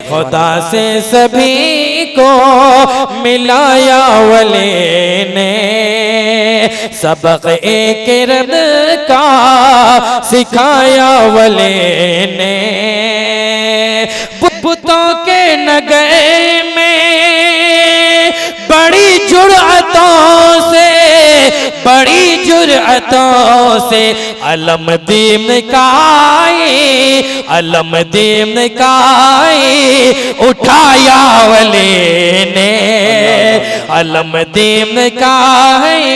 खुदा से सभी को मिलाया वली ने, सबक एक रद का सिखाया वली ने। बुतों के नगरे में बड़ी जुर्अतों से, बड़ी जुर्अतों से अलमदीन काए, अलमदीन काए उठाया वली ने, अलमदीन काए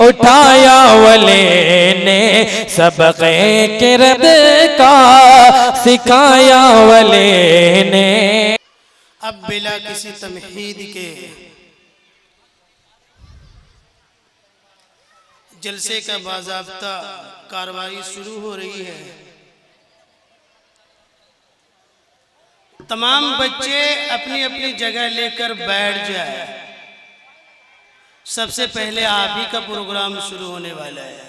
उठाया वली ने, सबक किरद का सिखाया वली ने। अब बिला किसी तमहीद के जलसे का बाज़ाब्ता कार्रवाई शुरू हो रही है। तमाम बच्चे अपनी अपनी जगह लेकर बैठ जाए। सबसे पहले आप ही का प्रोग्राम शुरू होने वाला है।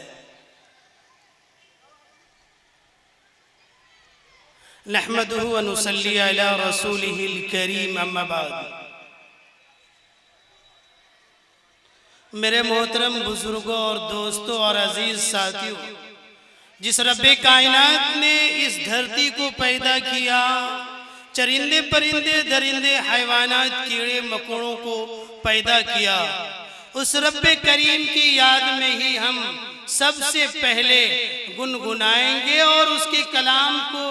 नहमदुहु व नुसल्ली अला रसूलिहिल करीम, अम्मा बाद। मेरे मोहतरम बुजुर्गों और दोस्तों और अजीज साथियों, जिस रब्बे कायनात ने इस धरती को पैदा किया, चरिंदे परिंदे दरिंदे हैवानात कीड़े मकोड़ों को पैदा किया, उस रब्बे करीम की याद में ही हम सबसे पहले गुनगुनाएंगे और उसके कलाम को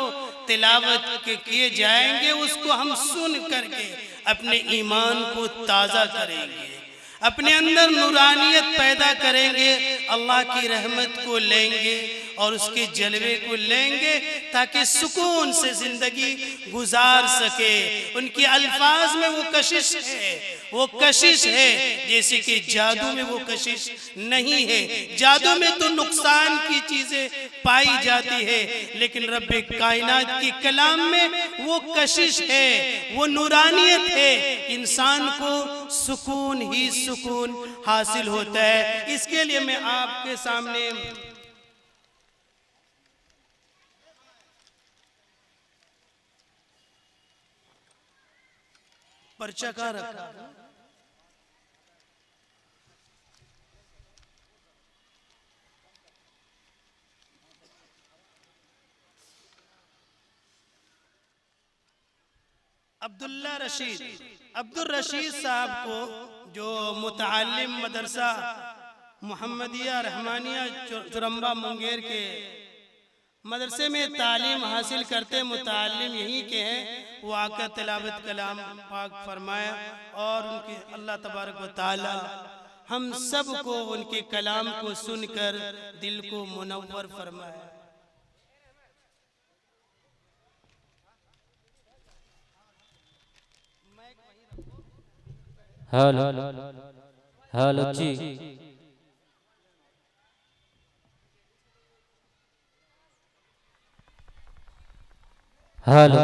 तिलावत किए जाएंगे। उसको हम सुन करके अपने ईमान को ताज़ा करेंगे, अपने अंदर नूरानियत पैदा करेंगे, अल्लाह की रहमत को लेंगे और उसके जलवे को लेंगे ताकि सुकून से जिंदगी गुजार सके। उनके अल्फाज में वो कशिश है, वो कशिश है जैसे कि जादू में वो कशिश नहीं है। जादू में तो नुकसान की चीजें पाई जाती है, लेकिन रब्बे कायनात की कलाम में वो कशिश है, वो नूरानियत है। इंसान को सुकून ही सुकून हासिल होता है। इसके लिए मैं आपके सामने पर्चा का रखा। अब्दुल रशीद साहब को, जो मुतअल्लिम मदरसा मोहम्मदिया रहमानिया चुरम्बा मुंगेर के मदरसे में तालीम हासिल करते मुतअल्लिम यहीं के हैं, वो आकर तिलावत कलाम पाक फरमाया और उनके अल्लाह तबारक व तआला हम सब को उनके कलाम को सुनकर दिल को मुनव्वर फरमाए। हेलो हेलो जी, हेलो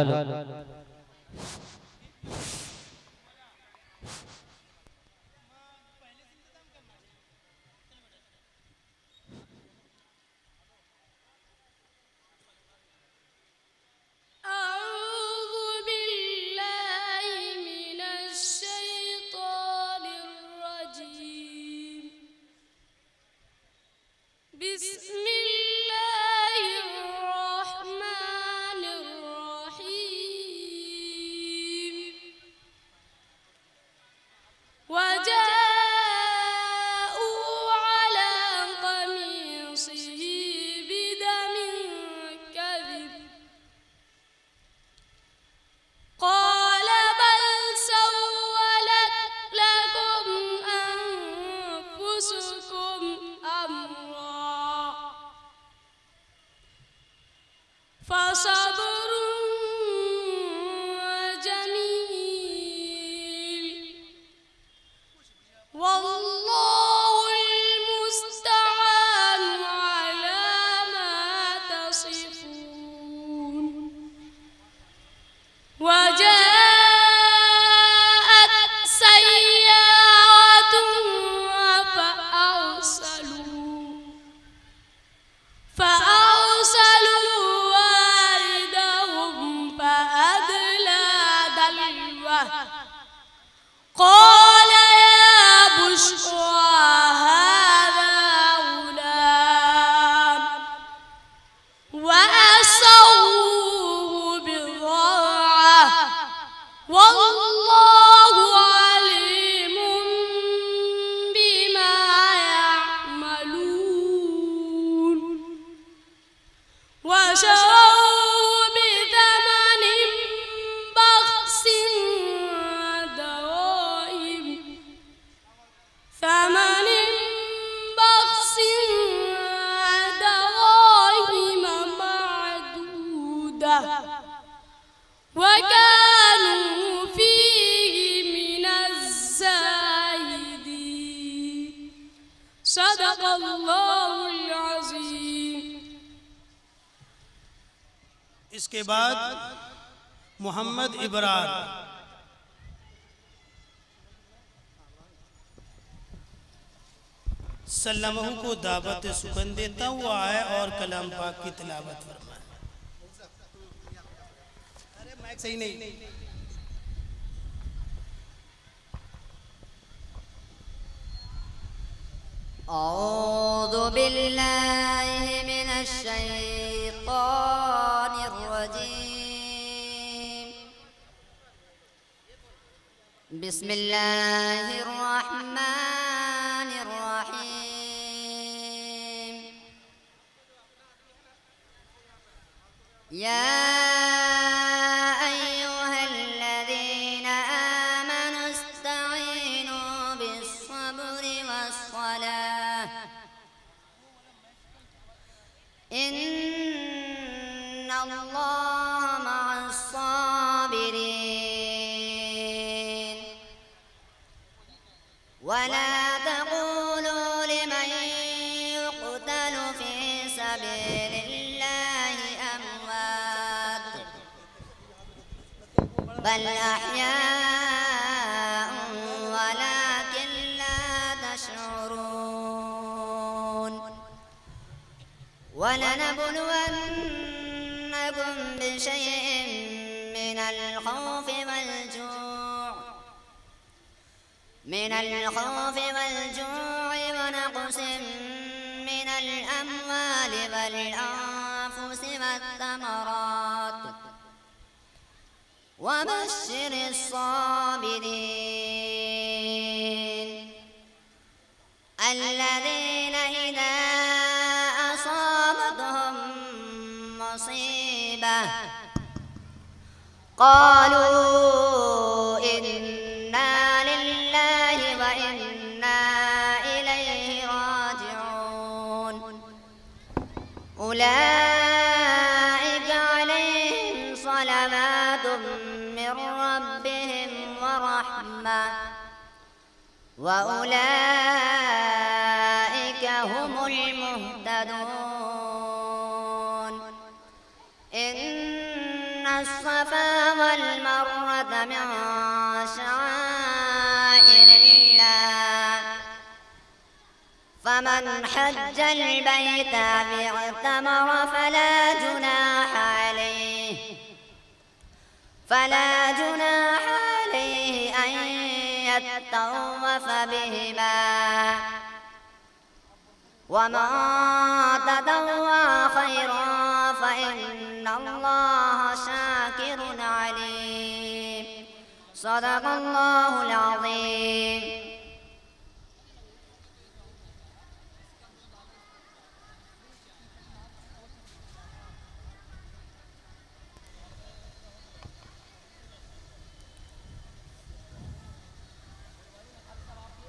قال يا بشرى هذا غلام وأسروه بضاعة والله عليم بما يعملون وشروه بثمن بخس دراهم معدودة وكانوا فيه من الزاهدين صدق الله العظيم. इसके बाद मोहम्मद इबरार सल्लमहु को दावत सुकन देता हुआ आए और कलाम पाक की तिलावत फरमाए। अरे माइक सही नहीं। أعوذ بالله من الشيطان الرجيم. بسم الله الرحمن الرحيم. يا أيها الذين آمنوا استعينوا بالصبر والصلاة إن الله مع الصابرين. ولا تقولوا لمن يقتل في سبيل الله أموات بل أحياء ولكن لا تشعرون. ولنبلونكم بشيء من الخوف والجوع ونقص من الأموال والأنفس والثمرات وبشر الصابرين الذين إذا أصابتهم مصيبة قالوا إنا لله وإنا إليه راجعون. أولئك عليهم صلوات من ربهم ورحمة وأولئك هم المهتدون. إن الصفا والمروة من شعائر الله فمن حج البيت واعتمر فلا جناح عليه أن يطوف بهما ومن تطوع خيرا فإن الله شاكر عليم. صدق الله العظيم.